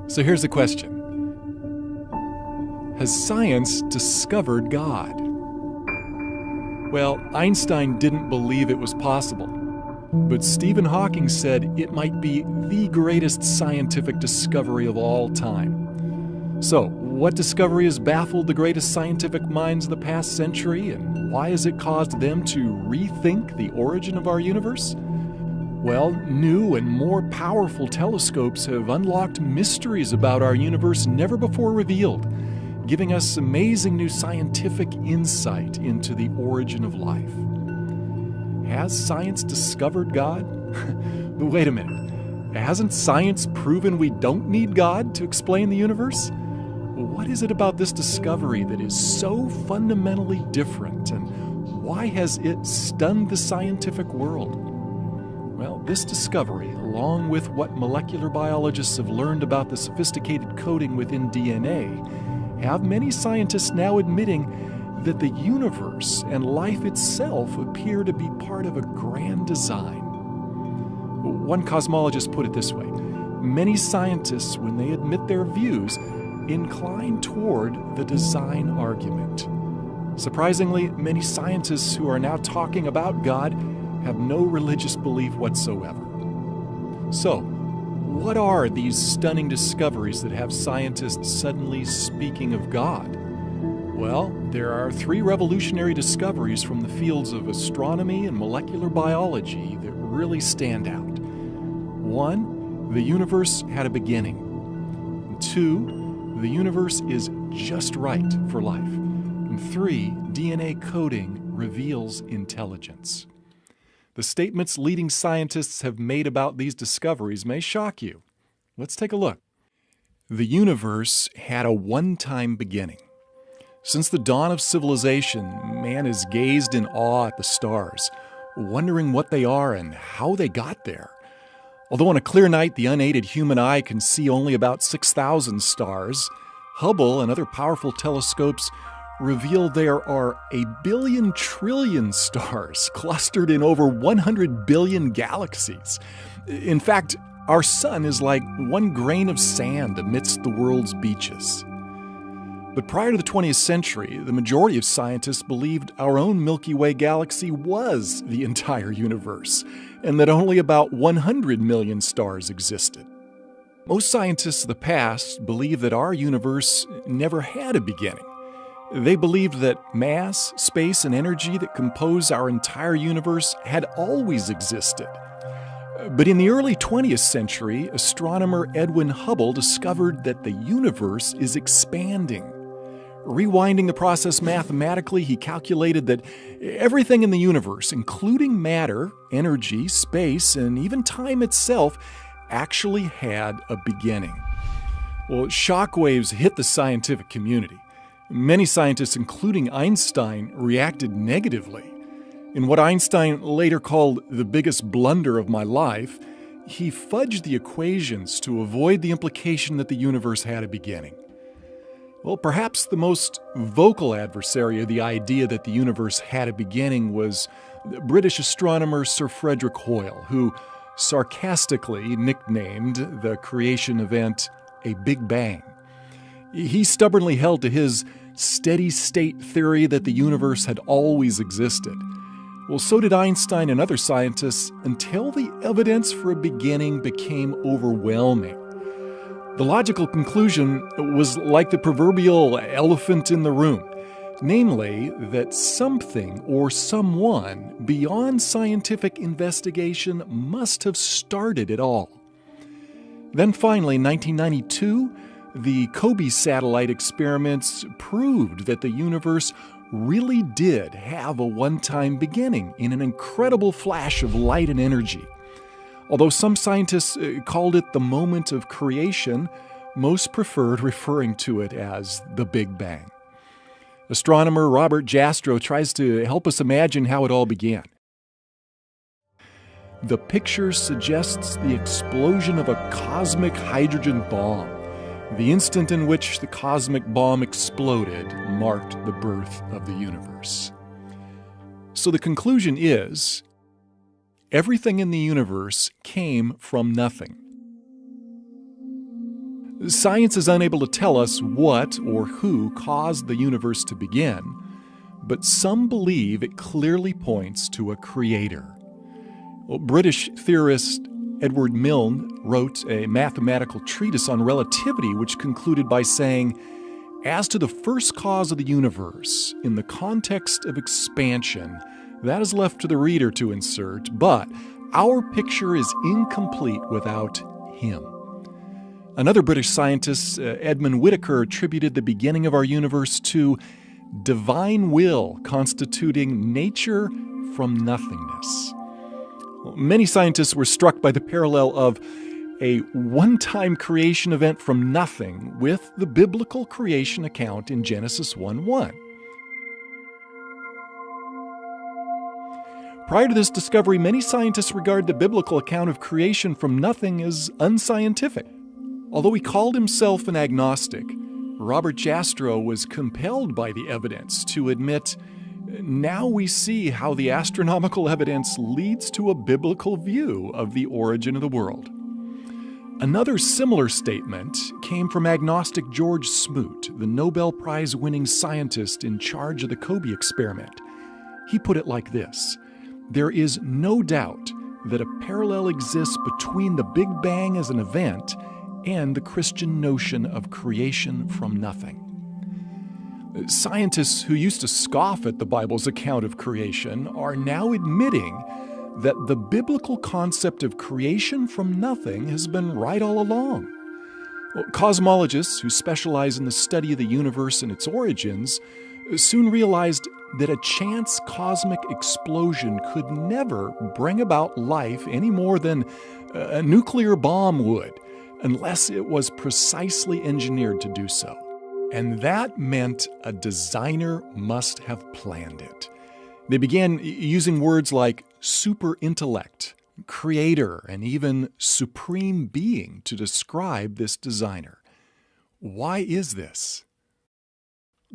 So here's the question. Has science discovered God? Well, Einstein didn't believe it was possible, but Stephen Hawking said it might be the greatest scientific discovery of all time. So, what discovery has baffled the greatest scientific minds of the past century, and why has it caused them to rethink the origin of our universe? Well, new and more powerful telescopes have unlocked mysteries about our universe never before revealed, giving us amazing new scientific insight into the origin of life. Has science discovered God? But wait a minute. Hasn't science proven we don't need God to explain the universe? What is it about this discovery that is so fundamentally different, and why has it stunned the scientific world? Well, this discovery, along with what molecular biologists have learned about the sophisticated coding within DNA, have many scientists now admitting that the universe and life itself appear to be part of a grand design. One cosmologist put it this way: many scientists, when they admit their views, incline toward the design argument. Surprisingly, many scientists who are now talking about God have no religious belief whatsoever. So, what are these stunning discoveries that have scientists suddenly speaking of God? Well, there are three revolutionary discoveries from the fields of astronomy and molecular biology that really stand out. One, the universe had a beginning. Two, the universe is just right for life. And three, DNA coding reveals intelligence. The statements leading scientists have made about these discoveries may shock you. Let's take a look. The universe had a one-time beginning. Since the dawn of civilization, man has gazed in awe at the stars, wondering what they are and how they got there. Although on a clear night the unaided human eye can see only about 6,000 stars, Hubble and other powerful telescopes reveal there are 1 billion trillion stars clustered in over 100 billion galaxies. In fact, our sun is like one grain of sand amidst the world's beaches. But prior to the 20th century, the majority of scientists believed our own Milky Way galaxy was the entire universe, and that only about 100 million stars existed. Most scientists of the past believe that our universe never had a beginning. They believed that mass, space, and energy that compose our entire universe had always existed. But in the early 20th century, astronomer Edwin Hubble discovered that the universe is expanding. Rewinding the process mathematically, he calculated that everything in the universe, including matter, energy, space, and even time itself, actually had a beginning. Well, shockwaves hit the scientific community. Many scientists, including Einstein, reacted negatively. In what Einstein later called the biggest blunder of my life, he fudged the equations to avoid the implication that the universe had a beginning. Well, perhaps the most vocal adversary of the idea that the universe had a beginning was British astronomer Sir Frederick Hoyle, who sarcastically nicknamed the creation event a Big Bang. He stubbornly held to his steady-state theory that the universe had always existed. Well, so did Einstein and other scientists until the evidence for a beginning became overwhelming. The logical conclusion was like the proverbial elephant in the room, namely that something or someone beyond scientific investigation must have started it all. Then finally, in 1992, the COBE satellite experiments proved that the universe really did have a one-time beginning in an incredible flash of light and energy. Although some scientists called it the moment of creation, most preferred referring to it as the Big Bang. Astronomer Robert Jastrow tries to help us imagine how it all began. The picture suggests the explosion of a cosmic hydrogen bomb. The instant in which the cosmic bomb exploded marked the birth of the universe. So the conclusion is, everything in the universe came from nothing. Science is unable to tell us what or who caused the universe to begin, but some believe it clearly points to a creator. British theorist Edward Milne wrote a mathematical treatise on relativity, which concluded by saying, "As to the first cause of the universe, in the context of expansion, that is left to the reader to insert, but our picture is incomplete without him." Another British scientist, Edmund Whittaker, attributed the beginning of our universe to divine will constituting nature from nothingness. Many scientists were struck by the parallel of a one-time creation event from nothing with the biblical creation account in Genesis 1:1. Prior to this discovery, many scientists regard the biblical account of creation from nothing as unscientific. Although he called himself an agnostic, Robert Jastrow was compelled by the evidence to admit, "Now we see how the astronomical evidence leads to a biblical view of the origin of the world." Another similar statement came from agnostic George Smoot, the Nobel Prize-winning scientist in charge of the Kobe experiment. He put it like this: "There is no doubt that a parallel exists between the Big Bang as an event and the Christian notion of creation from nothing." Scientists who used to scoff at the Bible's account of creation are now admitting that the biblical concept of creation from nothing has been right all along. Cosmologists who specialize in the study of the universe and its origins soon realized that a chance cosmic explosion could never bring about life any more than a nuclear bomb would, unless it was precisely engineered to do so. And that meant a designer must have planned it. They began using words like super intellect, creator, and even supreme being to describe this designer. Why is this?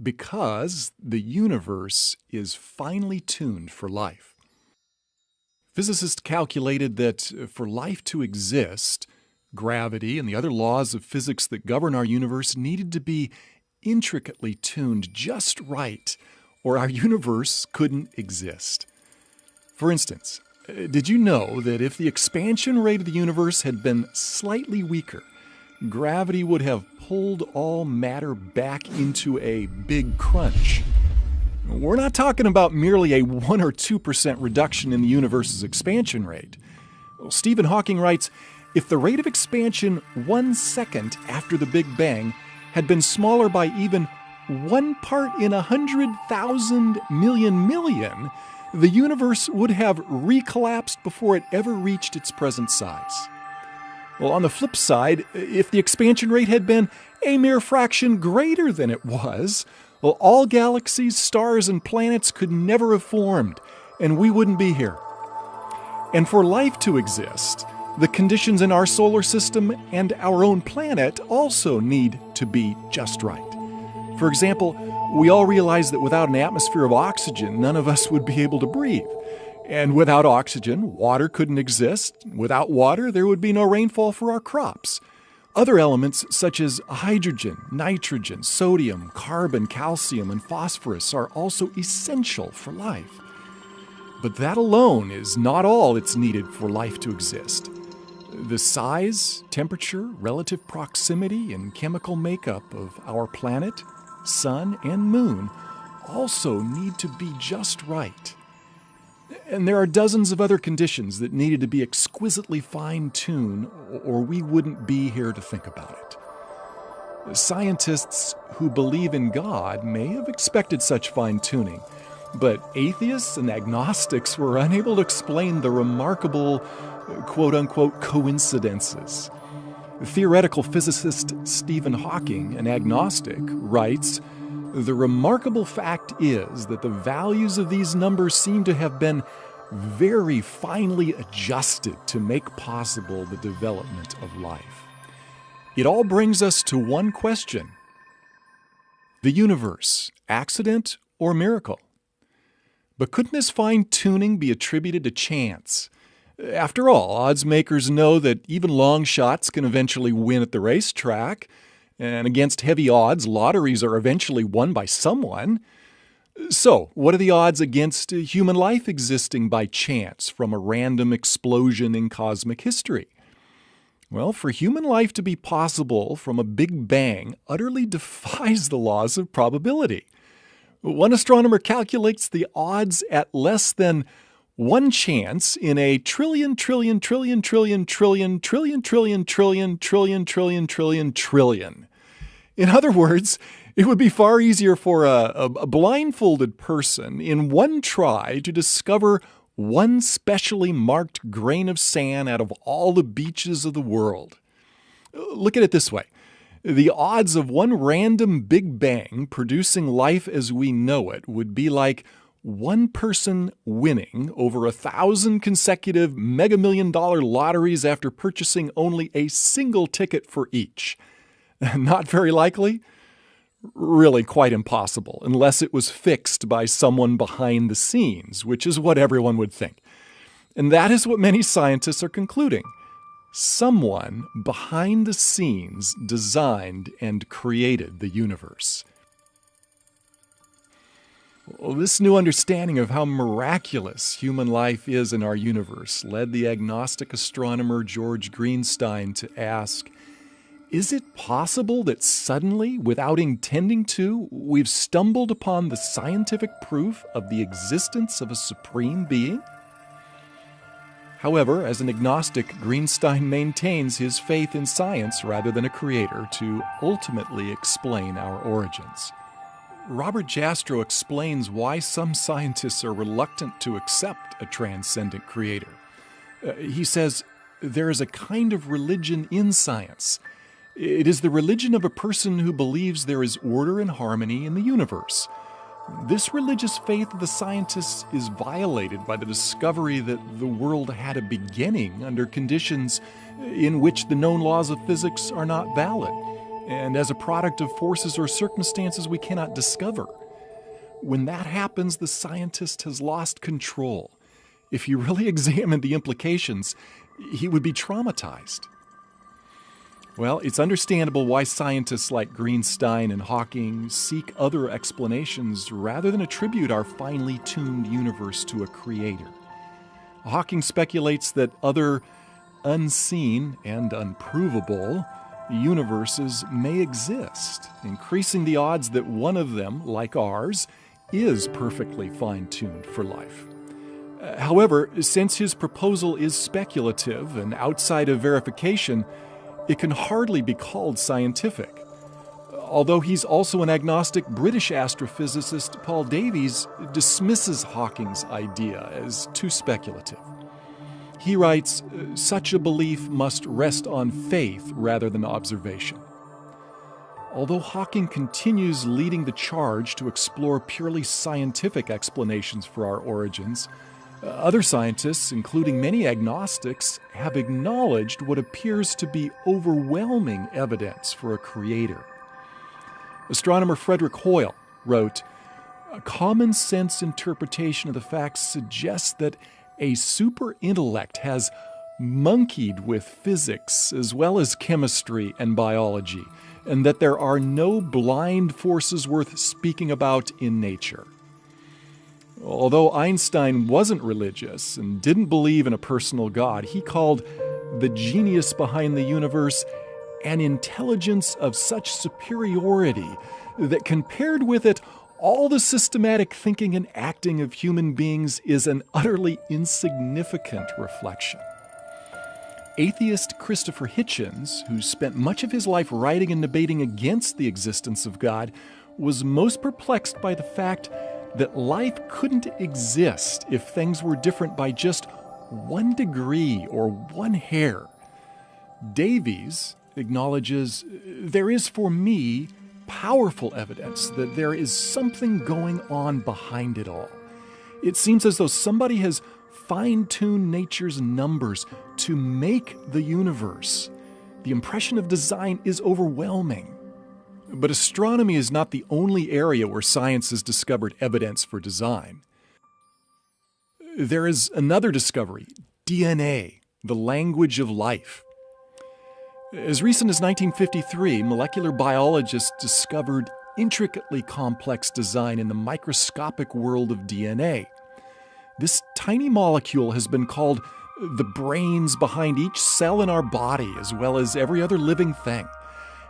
Because the universe is finely tuned for life. Physicists calculated that for life to exist, gravity and the other laws of physics that govern our universe needed to be intricately tuned just right, or our universe couldn't exist. For instance, did you know that if the expansion rate of the universe had been slightly weaker, gravity would have pulled all matter back into a big crunch? We're not talking about merely a 1 or 2% reduction in the universe's expansion rate. Stephen Hawking writes, "If the rate of expansion 1 second after the Big Bang had been smaller by even 1 part in 100,000 million, the universe would have recollapsed before it ever reached its present size." Well, on the flip side, if the expansion rate had been a mere fraction greater than it was, well, all galaxies, stars, and planets could never have formed, and we wouldn't be here. And for life to exist, the conditions in our solar system and our own planet also need to be just right. For example, we all realize that without an atmosphere of oxygen, none of us would be able to breathe. And without oxygen, water couldn't exist. Without water, there would be no rainfall for our crops. Other elements such as hydrogen, nitrogen, sodium, carbon, calcium, and phosphorus are also essential for life. But that alone is not all that's needed for life to exist. The size, temperature, relative proximity, and chemical makeup of our planet, sun, and moon also need to be just right. And there are dozens of other conditions that needed to be exquisitely fine-tuned, or we wouldn't be here to think about it. Scientists who believe in God may have expected such fine-tuning, but atheists and agnostics were unable to explain the remarkable, quote-unquote, coincidences. Theoretical physicist Stephen Hawking, an agnostic, writes, "The remarkable fact is that the values of these numbers seem to have been very finely adjusted to make possible the development of life." It all brings us to one question: the universe, accident or miracle? But couldn't this fine-tuning be attributed to chance? After all, odds makers know that even long shots can eventually win at the racetrack. And against heavy odds, lotteries are eventually won by someone. So, what are the odds against human life existing by chance from a random explosion in cosmic history? Well, for human life to be possible from a big bang utterly defies the laws of probability. One astronomer calculates the odds at less than one chance in a trillion. In other words, it would be far easier for a blindfolded person in one try to discover one specially marked grain of sand out of all the beaches of the world. Look at it this way. The odds of one random Big Bang producing life as we know it would be like one person winning over 1,000 consecutive mega million-dollar lotteries after purchasing only a single ticket for each. Not very likely? Really quite impossible, unless it was fixed by someone behind the scenes, which is what everyone would think. And that is what many scientists are concluding. Someone behind the scenes designed and created the universe. Well, this new understanding of how miraculous human life is in our universe led the agnostic astronomer George Greenstein to ask, is it possible that suddenly, without intending to, we've stumbled upon the scientific proof of the existence of a supreme being? However, as an agnostic, Greenstein maintains his faith in science rather than a creator to ultimately explain our origins. Robert Jastrow explains why some scientists are reluctant to accept a transcendent creator. He says, there is a kind of religion in science. It is the religion of a person who believes there is order and harmony in the universe. This religious faith of the scientists is violated by the discovery that the world had a beginning under conditions in which the known laws of physics are not valid, and as a product of forces or circumstances we cannot discover. When that happens, the scientist has lost control. If he really examined the implications, he would be traumatized. Well, it's understandable why scientists like Greenstein and Hawking seek other explanations rather than attribute our finely tuned universe to a creator. Hawking speculates that other unseen and unprovable universes may exist, increasing the odds that one of them, like ours, is perfectly fine-tuned for life. However, since his proposal is speculative and outside of verification, it can hardly be called scientific. Although he's also an agnostic, British astrophysicist Paul Davies dismisses Hawking's idea as too speculative. He writes, such a belief must rest on faith rather than observation. Although Hawking continues leading the charge to explore purely scientific explanations for our origins, other scientists, including many agnostics, have acknowledged what appears to be overwhelming evidence for a creator. Astronomer Frederick Hoyle wrote, a common sense interpretation of the facts suggests that a super intellect has monkeyed with physics as well as chemistry and biology, and that there are no blind forces worth speaking about in nature. Although Einstein wasn't religious and didn't believe in a personal God, he called the genius behind the universe an intelligence of such superiority that compared with it, all the systematic thinking and acting of human beings is an utterly insignificant reflection. Atheist Christopher Hitchens, who spent much of his life writing and debating against the existence of God, was most perplexed by the fact that life couldn't exist if things were different by just 1 degree or 1 hair. Davies acknowledges, there is for me powerful evidence that there is something going on behind it all. It seems as though somebody has fine-tuned nature's numbers to make the universe. The impression of design is overwhelming. But astronomy is not the only area where science has discovered evidence for design. There is another discovery, DNA, the language of life. As recent as 1953, molecular biologists discovered intricately complex design in the microscopic world of DNA. This tiny molecule has been called the brains behind each cell in our body, as well as every other living thing.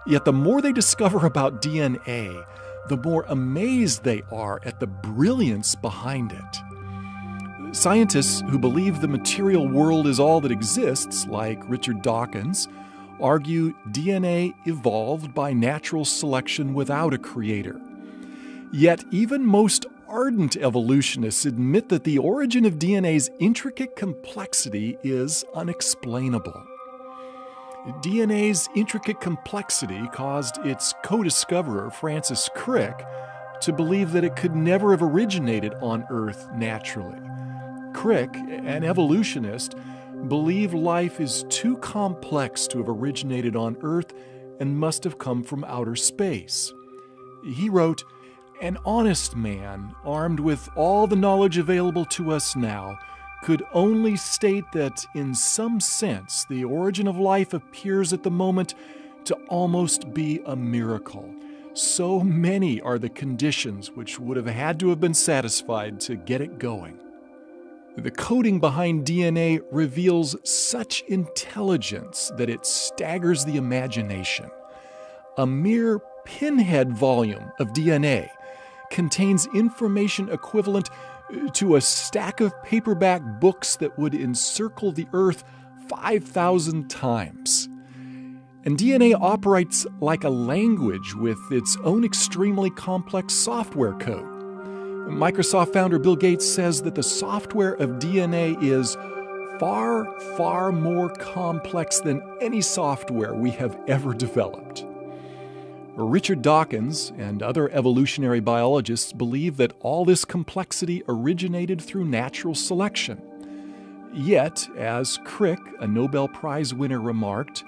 Yet the more they discover about DNA, the more amazed they are at the brilliance behind it. Scientists who believe the material world is all that exists, like Richard Dawkins, argue DNA evolved by natural selection without a creator. Yet even most ardent evolutionists admit that the origin of DNA's intricate complexity is unexplainable. DNA's intricate complexity caused its co-discoverer, Francis Crick, to believe that it could never have originated on Earth naturally. Crick, an evolutionist, believed life is too complex to have originated on Earth and must have come from outer space. He wrote, "An honest man, armed with all the knowledge available to us now, could only state that, in some sense, the origin of life appears at the moment to almost be a miracle. So many are the conditions which would have had to have been satisfied to get it going." The coding behind DNA reveals such intelligence that it staggers the imagination. A mere pinhead volume of DNA contains information equivalent to a stack of paperback books that would encircle the Earth 5,000 times. And DNA operates like a language with its own extremely complex software code. Microsoft founder Bill Gates says that the software of DNA is far, far more complex than any software we have ever developed. Richard Dawkins and other evolutionary biologists believe that all this complexity originated through natural selection. Yet, as Crick, a Nobel Prize winner, remarked,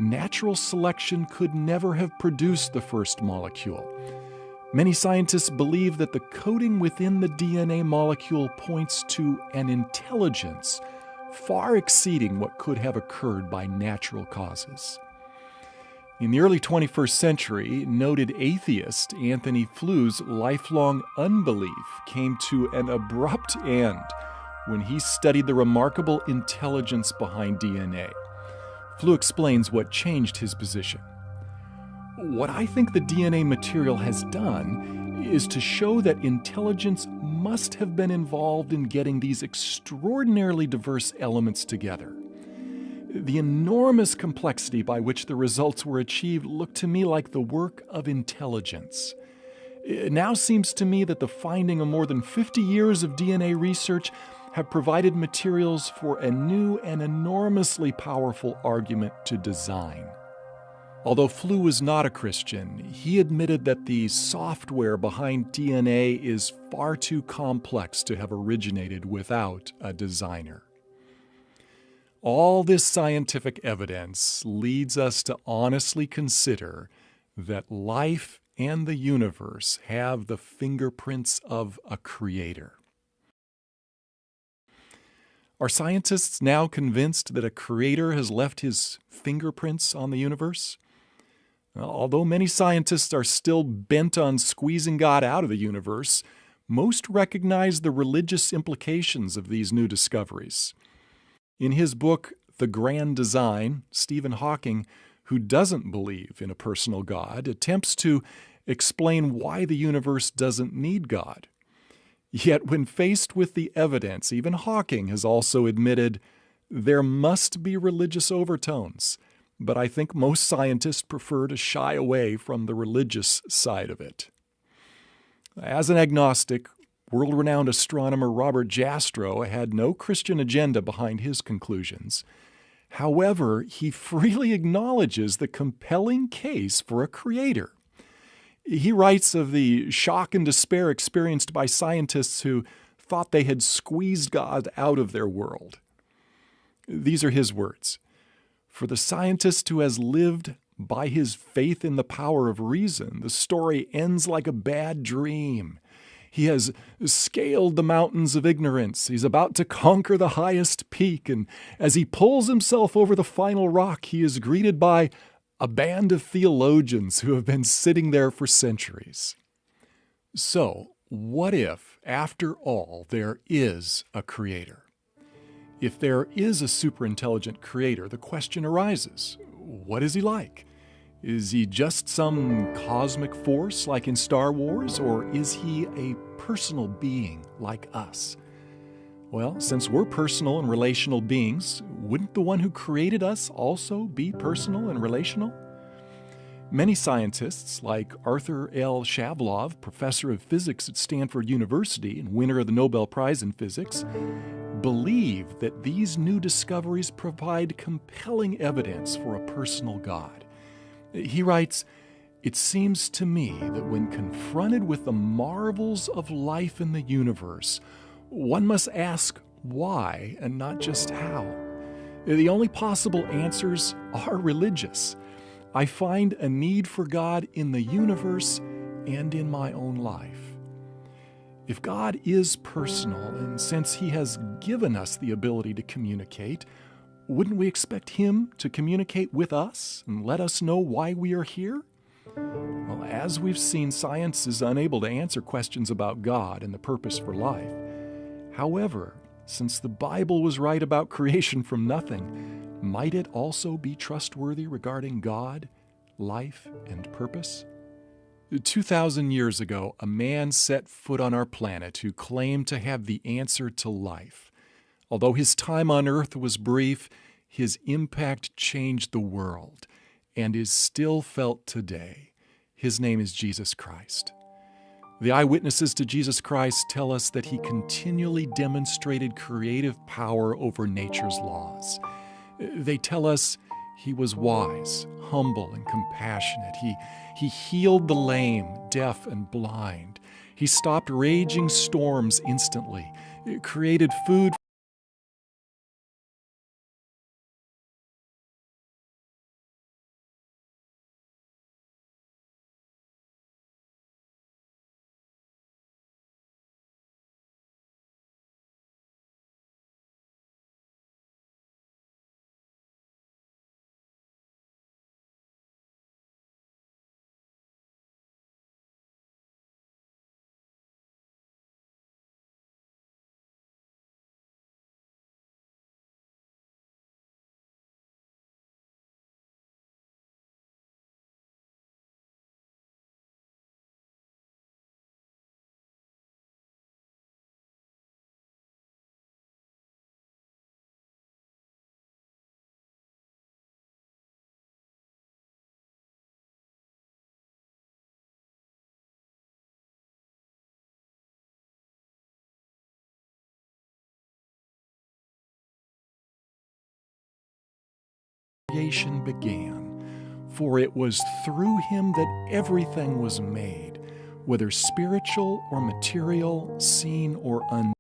natural selection could never have produced the first molecule. Many scientists believe that the coding within the DNA molecule points to an intelligence far exceeding what could have occurred by natural causes. In the early 21st century, noted atheist Anthony Flou's lifelong unbelief came to an abrupt end when he studied the remarkable intelligence behind DNA. Flou explains what changed his position. "What I think the DNA material has done is to show that intelligence must have been involved in getting these extraordinarily diverse elements together. The enormous complexity by which the results were achieved looked to me like the work of intelligence. It now seems to me that the finding of more than 50 years of DNA research have provided materials for a new and enormously powerful argument to design." Although Flou was not a Christian, he admitted that the software behind DNA is far too complex to have originated without a designer. All this scientific evidence leads us to honestly consider that life and the universe have the fingerprints of a creator. Are scientists now convinced that a creator has left his fingerprints on the universe? Although many scientists are still bent on squeezing God out of the universe, most recognize the religious implications of these new discoveries. In his book, The Grand Design, Stephen Hawking, who doesn't believe in a personal God, attempts to explain why the universe doesn't need God. Yet when faced with the evidence, even Hawking has also admitted there must be religious overtones. But I think most scientists prefer to shy away from the religious side of it. As an agnostic, world-renowned astronomer Robert Jastrow had no Christian agenda behind his conclusions. However, he freely acknowledges the compelling case for a creator. He writes of the shock and despair experienced by scientists who thought they had squeezed God out of their world. These are his words. "For the scientist who has lived by his faith in the power of reason, the story ends like a bad dream. He has scaled the mountains of ignorance. He's about to conquer the highest peak. And as he pulls himself over the final rock, he is greeted by a band of theologians who have been sitting there for centuries. So, what if, after all, there is a creator? If there is a superintelligent creator, the question arises, what is he like? Is he just some cosmic force like in Star Wars, or is he a personal being like us? Well, since we're personal and relational beings, wouldn't the one who created us also be personal and relational? Many scientists, like Arthur L. Shavlov, professor of physics at Stanford University and winner of the Nobel Prize in Physics, believe that these new discoveries provide compelling evidence for a personal God. He writes, "It seems to me that when confronted with the marvels of life in the universe, one must ask why and not just how. The only possible answers are religious. I find a need for God in the universe and in my own life." If God is personal, and since He has given us the ability to communicate, wouldn't we expect Him to communicate with us and let us know why we are here? Well, as we've seen, science is unable to answer questions about God and the purpose for life. However, since the Bible was right about creation from nothing, might it also be trustworthy regarding God, life, and purpose? 2,000 years ago, a man set foot on our planet who claimed to have the answer to life. Although his time on Earth was brief, his impact changed the world and is still felt today. His name is Jesus Christ. The eyewitnesses to Jesus Christ tell us that He continually demonstrated creative power over nature's laws. They tell us He was wise, humble, and compassionate. He healed the lame, deaf, and blind. He stopped raging storms instantly, created food creation began, for it was through Him that everything was made, whether spiritual or material, seen or unseen.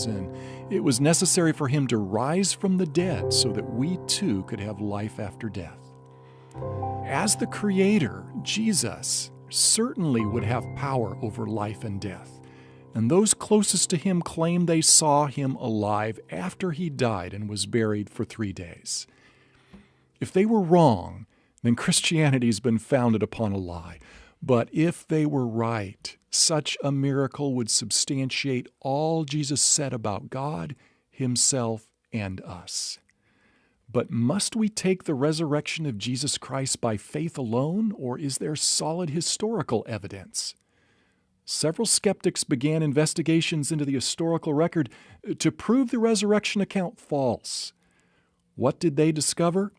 And it was necessary for Him to rise from the dead so that we too could have life after death. As the Creator, Jesus certainly would have power over life and death, and those closest to Him claim they saw Him alive after He died and was buried for 3 days. If they were wrong, then Christianity's been founded upon a lie. But if they were right, such a miracle would substantiate all Jesus said about God, Himself, and us. But must we take the resurrection of Jesus Christ by faith alone, or is there solid historical evidence? Several skeptics began investigations into the historical record to prove the resurrection account false. What did they discover?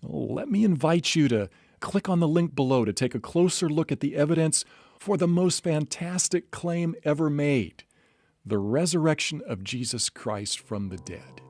Let me invite you to click on the link below to take a closer look at the evidence for the most fantastic claim ever made, the resurrection of Jesus Christ from the dead.